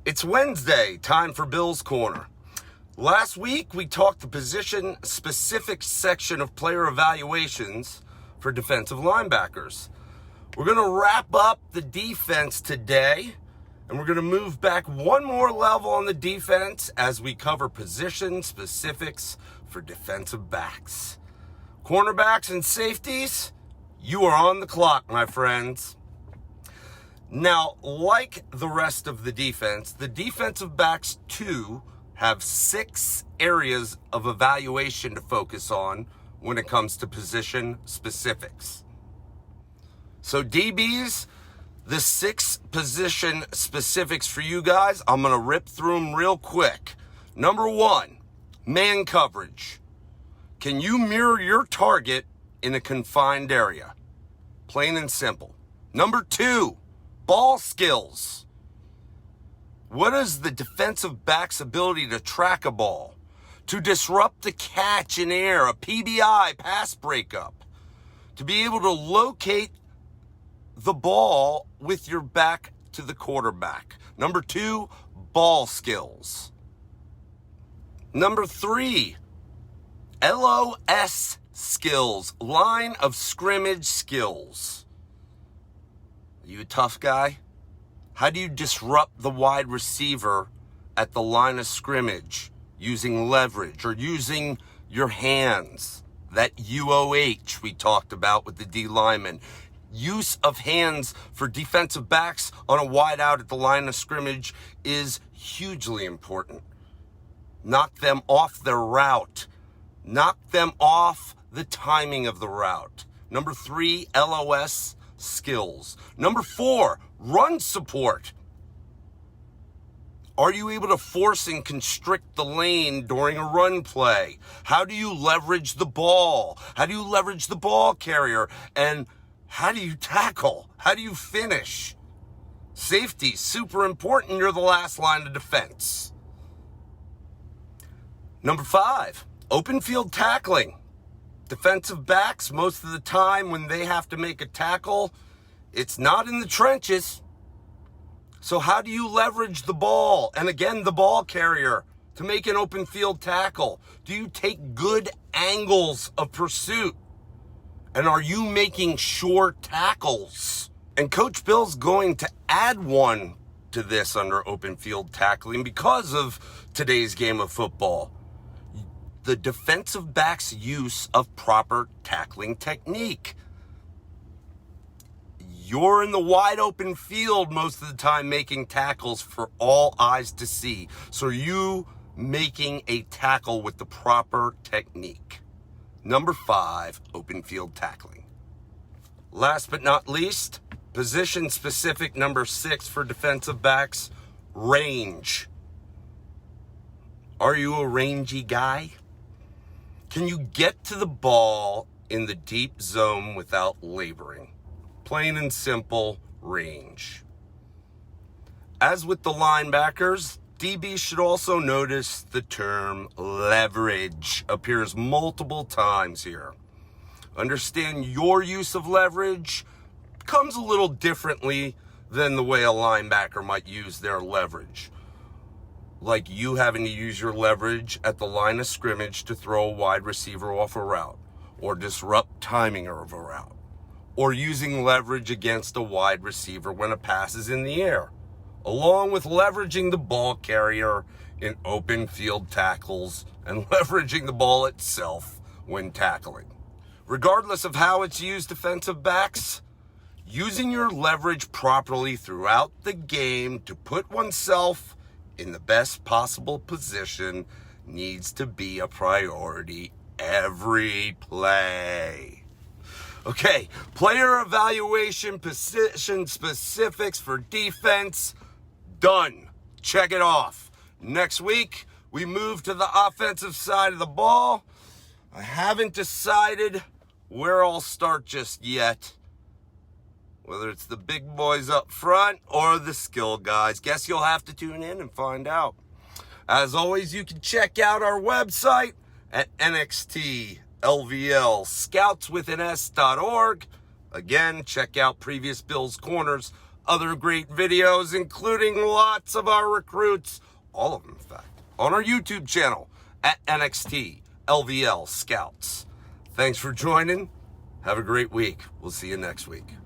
It's Wednesday, time for Bill's Corner. Last week, we talked the position-specific section of player evaluations for defensive linebackers. We're going to wrap up the defense today, and we're going to move back one more level on the defense as we cover position specifics for defensive backs. Cornerbacks and safeties, you are on the clock, my friends. Now, like the rest of the defensive backs too have 6 areas of evaluation to focus on when it comes to position specifics. So DBs, the 6 position specifics for you guys, I'm going to rip through them real quick. Number 1, man coverage. Can you mirror your target in a confined area? Plain and simple. Number 2, ball skills. What is the defensive back's ability to track a ball, to disrupt the catch in air, a PBI, pass breakup, to be able to locate the ball with your back to the quarterback? Number 2, ball skills. Number 3, LOS skills, line of scrimmage skills. Are you a tough guy? How do you disrupt the wide receiver at the line of scrimmage using leverage or using your hands? That UOH we talked about with the D lineman. Use of hands for defensive backs on a wide out at the line of scrimmage is hugely important. Knock them off their route. Knock them off the timing of the route. Number 3, LOS skills. Number 4, run support. Are you able to force and constrict the lane during a run play? How do you leverage the ball? How do you leverage the ball carrier? And how do you tackle? How do you finish? Safety, super important. You're the last line of defense. Number 5, open field tackling. Defensive backs, most of the time when they have to make a tackle, it's not in the trenches. So how do you leverage the ball and again the ball carrier to make an open field tackle? Do you take good angles of pursuit? And are you making sure tackles? And Coach Bill's going to add one to this under open field tackling because of today's game of football. The defensive back's use of proper tackling technique. You're in the wide open field most of the time making tackles for all eyes to see. So are you making a tackle with the proper technique? Number 5, open field tackling. Last but not least, position specific number 6 for defensive backs, range. Are you a rangy guy? Can you get to the ball in the deep zone without laboring? Plain and simple, range. As with the linebackers, DBs should also notice the term leverage appears multiple times here. Understand your use of leverage comes a little differently than the way a linebacker might use their leverage. Like you having to use your leverage at the line of scrimmage to throw a wide receiver off a route or disrupt timing of a route, or using leverage against a wide receiver when a pass is in the air, along with leveraging the ball carrier in open field tackles and leveraging the ball itself when tackling. Regardless of how it's used, defensive backs, using your leverage properly throughout the game to put oneself in the best possible position needs to be a priority every play. Okay, player evaluation, position specifics for defense, done. Check it off. Next week, we move to the offensive side of the ball. I haven't decided where I'll start just yet. Whether it's the big boys up front or the skill guys. Guess you'll have to tune in and find out. As always, you can check out our website at nxtlvlscoutswithans.org. Again, check out previous Bill's Corners other great videos, including lots of our recruits, all of them, in fact, on our YouTube channel at NXT LVL Scouts. Thanks for joining. Have a great week. We'll see you next week.